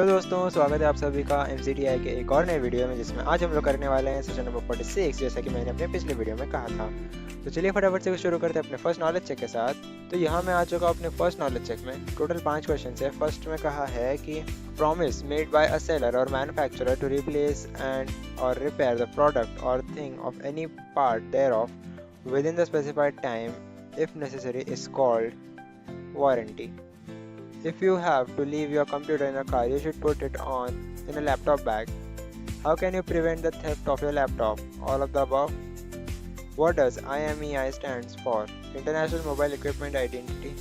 Hello दोस्तों, स्वागत है आप सभी का MCTI के एक और नए वीडियो में, जिसमें आज हम लोग करने वाले हैं सेशन नंबर 46, जैसा कि मैंने अपने पिछले वीडियो में कहा था। तो चलिए फटाफट से शुरू करते हैं अपने फर्स्ट नॉलेज चेक के साथ। तो यहाँ मैं आ चुका हूँ अपने फर्स्ट नॉलेज चेक में। टोटल 5 क्वेश्चन है। फर्स्ट में कहा है कि promise made by a seller और मैन्युफैक्चरर टू रिप्लेस एंड और रिपेयर द प्रोडक्ट और thing of any part thereof within the specified time if necessary is called warranty. If you have to leave your computer in a car, you should put it on in a laptop bag. How can you prevent the theft of your laptop? All of the above. What does IMEI stands for? International Mobile Equipment Identity.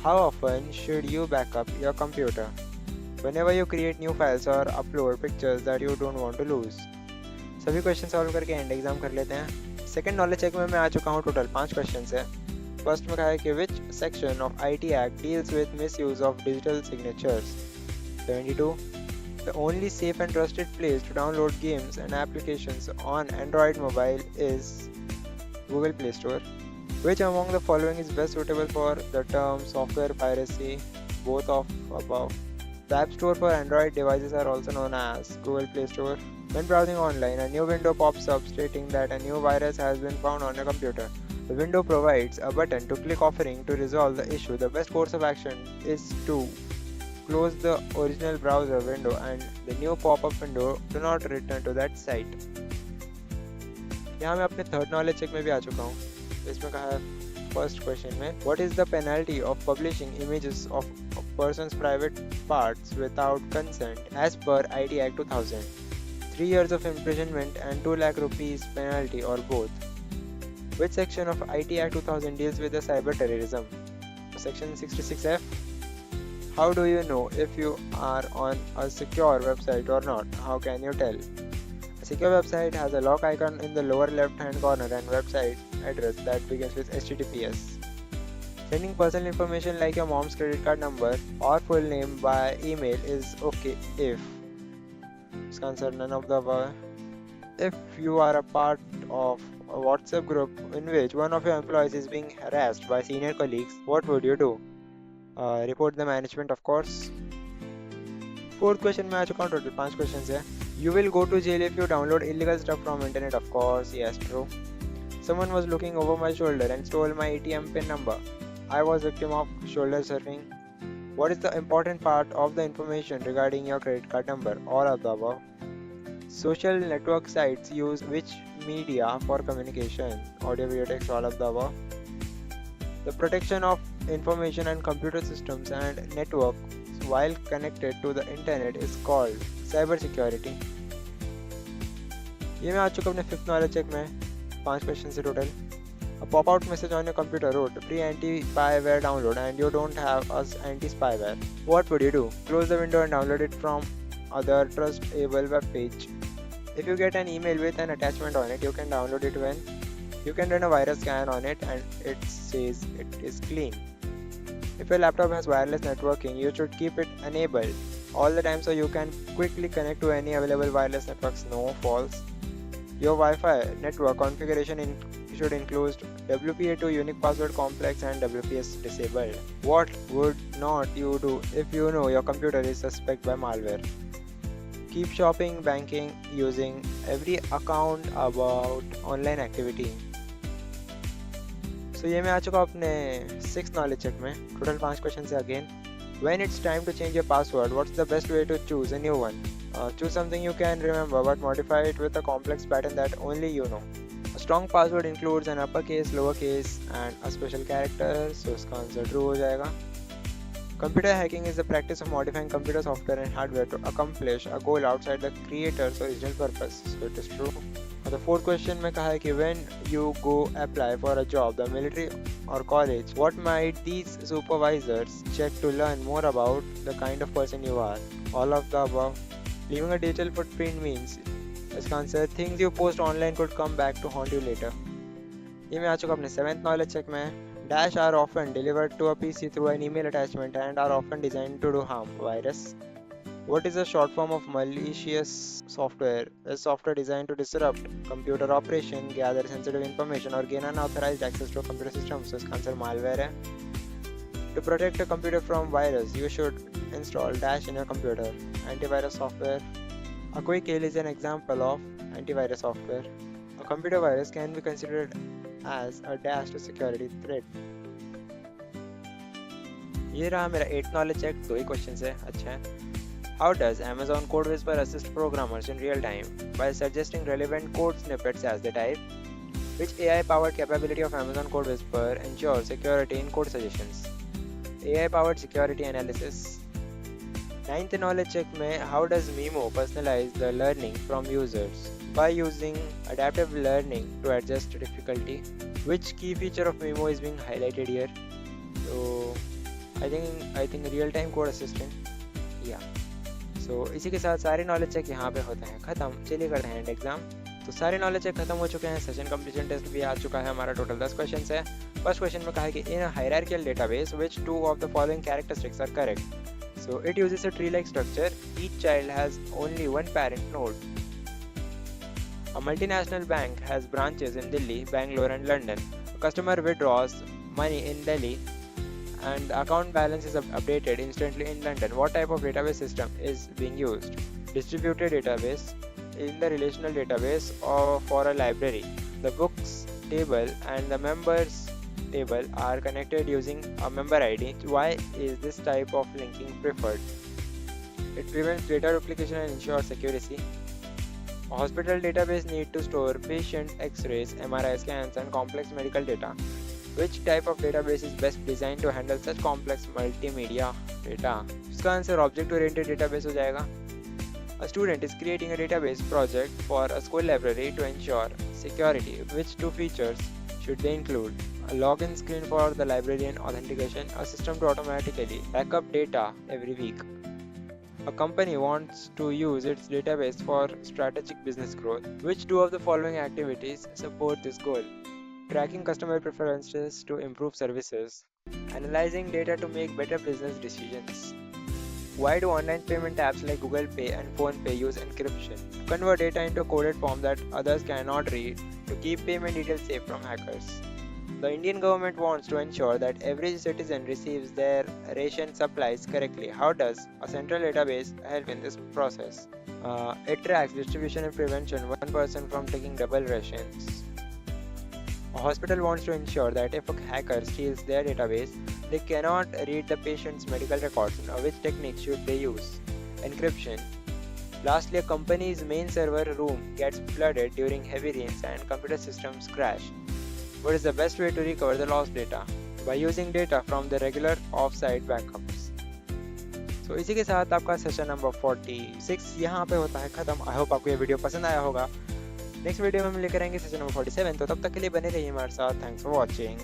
How often should you back up your computer? Whenever you create new files or upload pictures that you don't want to lose. सभी question solve करके and exam कर लेते हैं। Second knowledge check में मैं आ चुका हूँ। Total 5 question है। फर्स्ट में कहा है कि which section of IT Act deals with misuse of digital signatures. 72. The only safe and trusted place to download games and applications on Android mobile is Google Play Store. Which among the following is best suitable for the term software piracy? Both of above. The App Store for Android devices are also known as Google Play Store. When browsing online, a new window pops up stating that a new virus has been found on your computer. The window provides a button to click offering to resolve the issue. The best course of action is to close the original browser window and the new pop-up window. Do not return to that site. यहाँ मैं अपने third knowledge check में भी आ चुका हूँ। इसमें कहा है फर्स्ट क्वेश्चन में, what is the penalty of publishing images of a person's private parts without consent as per IT Act 2000? 3 years of imprisonment and 2 lakh rupees penalty or both. Which section of IT Act 2000 deals with the cyber terrorism? Section 66F. How do you know if you are on a secure website or not? How can you tell? A secure website has a lock icon in the lower left hand corner and website address that begins with HTTPS. Sending personal information like your mom's credit card number or full name by email is okay if. इसका answer none of the above. If you are a part of a WhatsApp group in which one of your employees is being harassed by senior colleagues, what would you do? Report the management, of course. Fourth question में आ चुका हूँ। Total 5 question है। You will go to jail if you download illegal stuff from internet, of course. Yes, true. Someone was looking over my shoulder and stole my ATM pin number. I was victim of shoulder surfing. What is the important part of the information regarding your credit card number? All of the above. Social network sites use which media for communication? Audio, video, text, all of the above. The protection of information and computer systems and networks while connected to the internet is called cyber security. ये मैं आ चुका अपने fifth knowledge check में। 5 question से total. A pop-out message on your computer wrote free anti-spyware download and you don't have us anti-spyware. What would you do? Close the window and download it from other trustable web page. If you get an email with an attachment on it, you can download it when you can run a virus scan on it and it says it is clean. If your laptop has wireless networking, you should keep it enabled all the time so you can quickly connect to any available wireless networks. No, false. Your Wi-Fi network configuration should include WPA2 unique password complex and WPS disabled. What would not you do if you know your computer is suspect by malware? Keep shopping, banking, using every account about online activity. So ये मैं आ चुका अपने 6th knowledge check में। Total 5 question है again. When it's time to change your password, what's the best way to choose a new one? Choose something you can remember but modify it with a complex pattern that only you know. A strong password includes an uppercase, lowercase and a special character, so इसका answer true हो जाएगा. Computer hacking is the practice of modifying computer software and hardware to accomplish a goal outside the creator's original purpose. So it is true. The fourth question में कहा है कि when you go apply for a job, the military or college, what might these supervisors check to learn more about the kind of person you are? All of the above. Leaving a digital footprint means, इसका answer things you post online could come back to haunt you later. ये मैं आ चुका अपने 7th knowledge check में। Dash are often delivered to a PC through an email attachment and are often designed to do harm. Virus. What is a short form of malicious software? A software designed to disrupt computer operation, gather sensitive information or gain unauthorized access to a computer system. So इसका answer malware है। To protect your computer from virus, you should install Dash in your computer. Antivirus software. A quick kill is an example of antivirus software. A computer virus can be considered as a dash to security threat. ये रहा मेरा 8th knowledge check, 2 ही questions है, अच्छा है. How does Amazon Code Whisper assist programmers in real time by suggesting relevant code snippets as they type? Which AI-powered capability of Amazon Code Whisper ensures security in code suggestions? AI-powered security analysis. 9th knowledge check में how does Mimo personalize the learning from users by using adaptive learning to adjust difficulty? Which key feature of Mimo is being highlighted here? So I think real-time code assistant. Yeah. So इसी के साथ सारे knowledge check यहाँ पे होते हैं ख़त्म. चलिए करते हैं एंड एग्जाम. तो सारे नॉलेज चेक खत्म हो चुके हैं. सेशन कंप्लीशन टेस्ट भी आ चुका है. हमारा टोटल 10 क्वेश्चन है. फर्स्ट क्वेश्चन में कहा है कि in hierarchical database which two of the following characteristics are correct. So it uses a tree like structure. Each child has only one parent node. A multinational bank has branches in Delhi, Bangalore and London. A customer withdraws money in Delhi and the account balance is updated instantly in London. What type of database system is being used? Distributed database. In the relational database or for a library, the books table and the members table are connected using a member ID. Why is this type of linking preferred? It prevents data duplication and ensures accuracy. A hospital database need to store patient X-rays, MRI scans and complex medical data. Which type of database is best designed to handle such complex multimedia data? इसका answer object oriented database हो जाएगा. A student is creating a database project for a school library to ensure security. Which 2 features should they include? A login screen for the librarian authentication, a system to automatically back up data every week. A company wants to use its database for strategic business growth. Which 2 of the following activities support this goal? Tracking customer preferences to improve services, analyzing data to make better business decisions. Why do online payment apps like Google Pay and PhonePe use encryption to convert data into a coded form that others cannot read to keep payment details safe from hackers? The Indian government wants to ensure that every citizen receives their ration supplies correctly. How does a central database help in this process? It tracks distribution and prevention one person from taking double rations. A hospital wants to ensure that if a hacker steals their database, they cannot read the patient's medical records. Now, which technique should they use? Encryption. Lastly, a company's main server room gets flooded during heavy rains and computer systems crash. What is the best way to recover the lost data? By using data from the regular off-site backups. So इसी के साथ आपका session number 46 यहाँ पे होता है ख़त्म. I hope आपको ये वीडियो पसंद आया होगा. नेक्स्ट वीडियो में हम लेकर आएंगे सेशन नंबर 47. तो तब तक के लिए बने रहिए हमारे साथ. Thanks for watching.